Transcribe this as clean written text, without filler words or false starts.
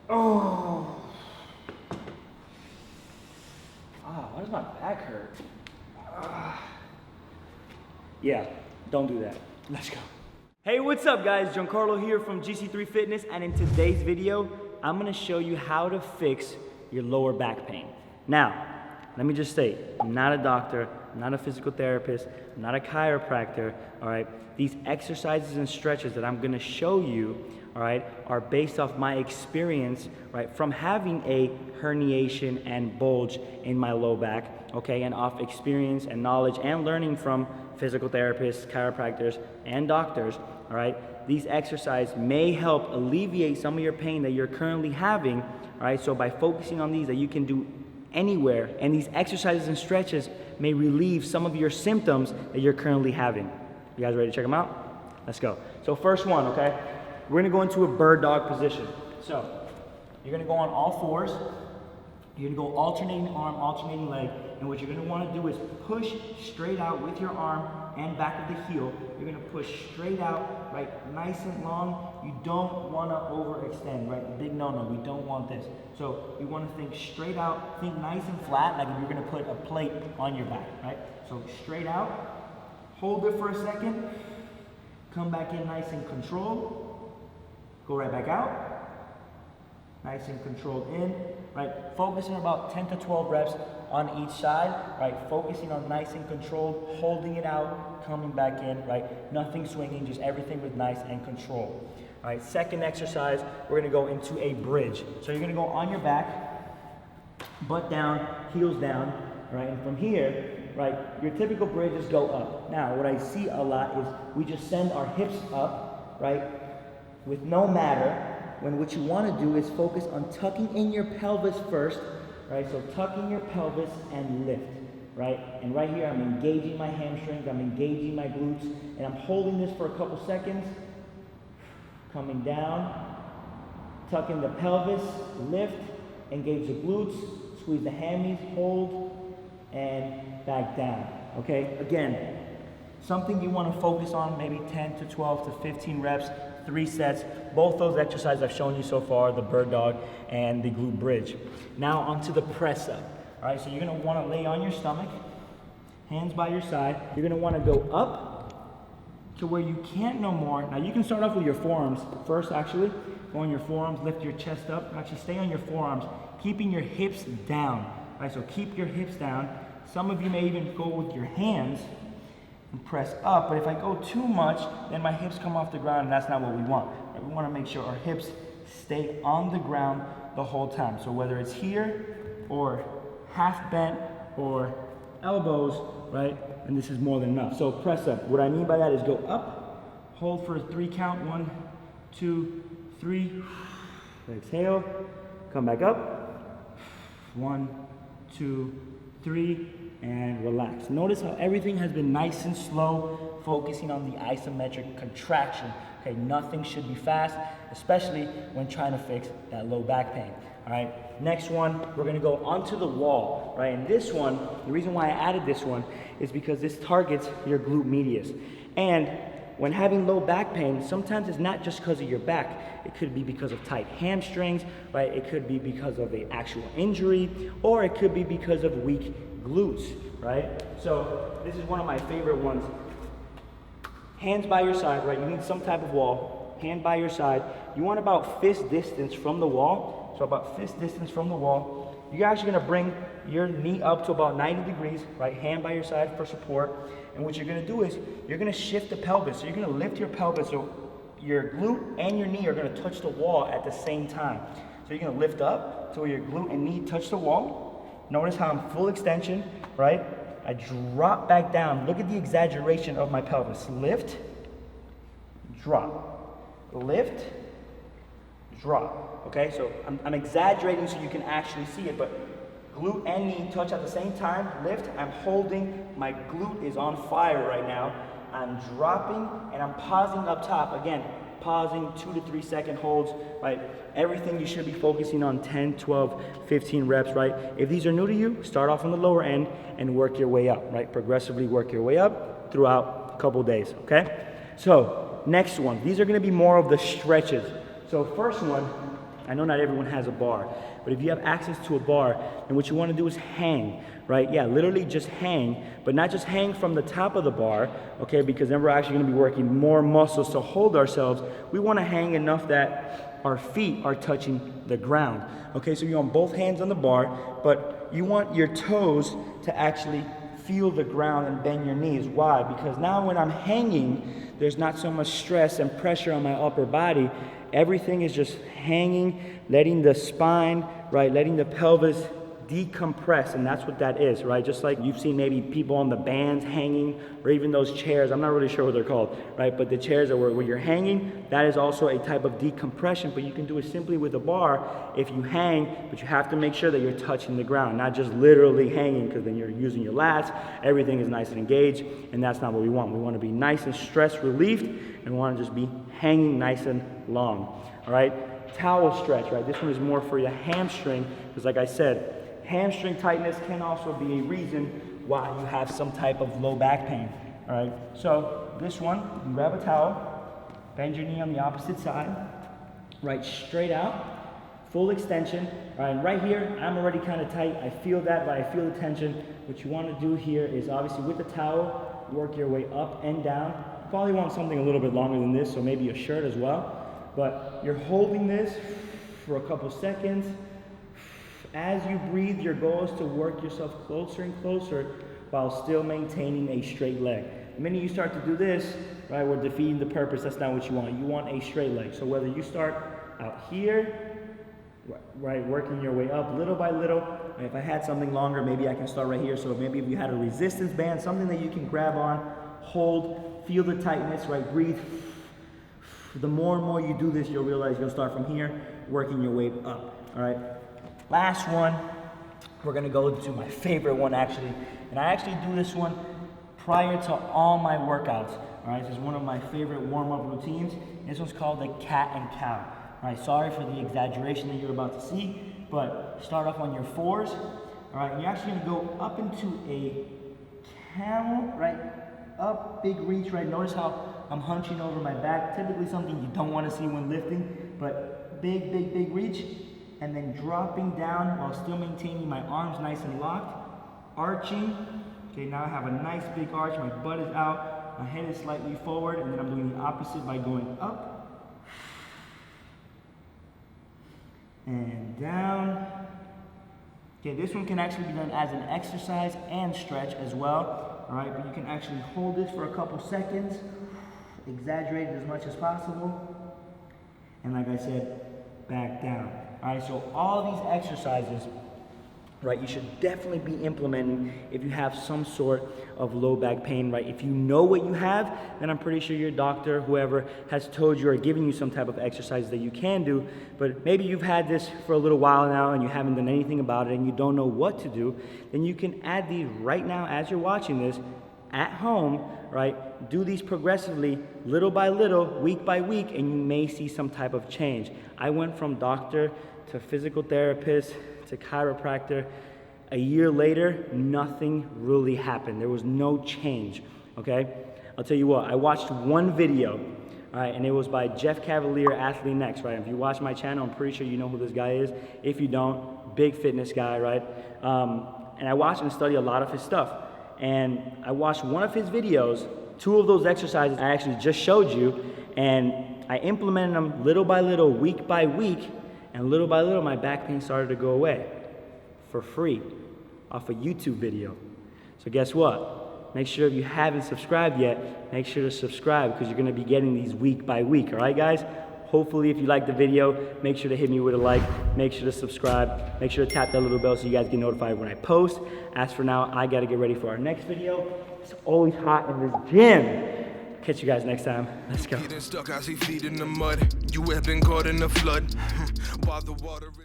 Oh. Ah, why does my back hurt? Yeah, don't do that. Let's go. Hey, what's up guys? Giancarlo here from GC3 Fitness, and in today's video, I'm gonna show you how to fix your lower back pain. Now, let me just state, I'm not a doctor, I'm not a physical therapist, I'm not a chiropractor, all right? These exercises and stretches that I'm gonna show you, all right, are based off my experience, right, from having a herniation and bulge in my low back, okay, and off experience and knowledge and learning from physical therapists, chiropractors, and doctors, all right? These exercises may help alleviate some of your pain that you're currently having, all right? So by focusing on these that you can do anywhere, and these exercises and stretches may relieve some of your symptoms that you're currently having. You guys ready to check them out? Let's go. So first one, okay? We're gonna go into a bird dog position. So you're gonna go on all fours. You're gonna go alternating arm, alternating leg, and what you're gonna wanna do is push straight out with your arm and back of the heel. You're gonna push straight out, right, nice and long. You don't wanna overextend, right? The big no-no, we don't want this. So you wanna think straight out, think nice and flat, like if you're gonna put a plate on your back, right? So straight out, hold it for a second, come back in nice and controlled, go right back out, nice and controlled in, right? Focusing about 10 to 12 reps on each side, right? Focusing on nice and controlled, holding it out, coming back in, right? Nothing swinging, just everything with nice and controlled. All right, second exercise, we're gonna go into a bridge. So you're gonna go on your back, butt down, heels down, right? And from here, right, your typical bridges go up. Now, what I see a lot is we just send our hips up, right? With no matter, when what you want to do is focus on tucking in your pelvis first, right? So tucking your pelvis and lift, right? And right here, I'm engaging my hamstrings, I'm engaging my glutes, and I'm holding this for a couple seconds, coming down, tucking the pelvis, lift, engage the glutes, squeeze the hammies, hold, and back down, okay? Again, something you want to focus on, maybe 10 to 12 to 15 reps, 3 sets. Both those exercises I've shown you so far, the bird dog and the glute bridge. Now onto the press up. All right, so you're gonna wanna lay on your stomach, hands by your side. You're gonna wanna go up to where you can't no more. Now you can start off with your forearms first, actually. Go on your forearms, lift your chest up. Actually stay on your forearms, keeping your hips down. All right, so keep your hips down. Some of you may even go with your hands and press up, but if I go too much, then my hips come off the ground, and that's not what we want. We want to make sure our hips stay on the ground the whole time. So whether it's here, or half bent, or elbows, right? And this is more than enough. So press up. What I mean by that is go up, hold for a 3 count, 1, 2, 3. Exhale, come back up. 1, 2, 3. And relax. Notice how everything has been nice and slow, focusing on the isometric contraction. Okay, nothing should be fast, especially when trying to fix that low back pain. All right, next one, we're gonna go onto the wall, right? And this one, the reason why I added this one is because this targets your glute medius. And when having low back pain, sometimes it's not just because of your back. It could be because of tight hamstrings, right? It could be because of an actual injury, or it could be because of weak glutes, right? So this is one of my favorite ones. Hands by your side, right? You need some type of wall. Hand by your side. You want about fist distance from the wall. So about fist distance from the wall. You're actually gonna bring your knee up to about 90 degrees, right? Hand by your side for support. And what you're gonna do is you're gonna shift the pelvis. So you're gonna lift your pelvis so your glute and your knee are gonna touch the wall at the same time. So you're gonna lift up so your glute and knee touch the wall. Notice how I'm full extension, right? I drop back down. Look at the exaggeration of my pelvis. Lift, drop, lift, drop. Okay, so I'm exaggerating so you can actually see it, but glute and knee touch at the same time. Lift, I'm holding, my glute is on fire right now. I'm dropping and I'm pausing up top. Again, pausing, 2 to 3 second holds, right? Everything you should be focusing on 10, 12, 15 reps, right? If these are new to you, start off on the lower end and work your way up, right? Progressively work your way up throughout a couple days, okay? So next one, these are gonna be more of the stretches. So first one, I know not everyone has a bar, but if you have access to a bar, then what you wanna do is hang, right? Yeah, literally just hang, but not just hang from the top of the bar, okay? Because then we're actually gonna be working more muscles to hold ourselves. We wanna hang enough that our feet are touching the ground. Okay, so you want both hands on the bar, but you want your toes to actually feel the ground and bend your knees. Why? Because now when I'm hanging, there's not so much stress and pressure on my upper body. Everything is just hanging, letting the spine, right, letting the pelvis decompress, and that's what that is, right? Just like you've seen maybe people on the bands hanging, or even those chairs, I'm not really sure what they're called, right? But the chairs are where you're hanging, that is also a type of decompression, but you can do it simply with a bar if you hang, but you have to make sure that you're touching the ground, not just literally hanging, because then you're using your lats, everything is nice and engaged, and that's not what we want. We want to be nice and stress relieved, and we want to just be hanging nice and long, all right? Towel stretch, right? This one is more for your hamstring, because like I said, hamstring tightness can also be a reason why you have some type of low back pain, all right? So this one, you grab a towel, bend your knee on the opposite side, right, straight out, full extension, all right? And right here, I'm already kind of tight. I feel that, but I feel the tension. What you want to do here is obviously with the towel, work your way up and down. You probably want something a little bit longer than this, so maybe a shirt as well. But you're holding this for a couple seconds. As you breathe, your goal is to work yourself closer and closer while still maintaining a straight leg. The minute you start to do this, right, we're defeating the purpose. That's not what you want. You want a straight leg. So whether you start out here, right, working your way up little by little. Right, if I had something longer, maybe I can start right here. So maybe if you had a resistance band, something that you can grab on, hold, feel the tightness, right, breathe. The more and more you do this, you'll realize you'll start from here, working your way up, all right? Last one, we're gonna go to my favorite one actually, and I actually do this one prior to all my workouts, all right? This is one of my favorite warm-up routines. This one's called the cat and cow, all right? Sorry for the exaggeration that you're about to see, but start off on your fours, all right? And you're actually gonna go up into a camel, right? Up, big reach, right? Notice how I'm hunching over my back, typically something you don't wanna see when lifting, but big, big, big reach. And then dropping down while still maintaining my arms nice and locked, arching. Okay, now I have a nice big arch, my butt is out, my head is slightly forward, and then I'm doing the opposite by going up and down. Okay, this one can actually be done as an exercise and stretch as well, all right? But you can actually hold this for a couple seconds, exaggerate it as much as possible, and like I said, back down. All right, so all these exercises, right, you should definitely be implementing if you have some sort of low back pain, right? If you know what you have, then I'm pretty sure your doctor, whoever, has told you or given you some type of exercise that you can do, but maybe you've had this for a little while now and you haven't done anything about it and you don't know what to do, then you can add these right now as you're watching this at home, right? Do these progressively, little by little, week by week, and you may see some type of change. I went from doctor to physical therapist to chiropractor. A year later, nothing really happened. There was no change, okay? I'll tell you what, I watched one video, all right, and it was by Jeff Cavalier, Athlete Next, right? If you watch my channel, I'm pretty sure you know who this guy is. If you don't, big fitness guy, right? And I watched and studied a lot of his stuff. And I watched one of his videos, 2 of those exercises I actually just showed you, and I implemented them little by little, week by week, and little by little my back pain started to go away for free off a YouTube video. So guess what? Make sure if you haven't subscribed yet, make sure to subscribe because you're gonna be getting these week by week, all right guys? Hopefully if you like the video, make sure to hit me with a like, make sure to subscribe, make sure to tap that little bell so you guys get notified when I post. As for now, I gotta get ready for our next video. It's always hot in this gym. Catch you guys next time. Let's go. Stuck, I see feet in the mud. You have been caught in the flood. While the water is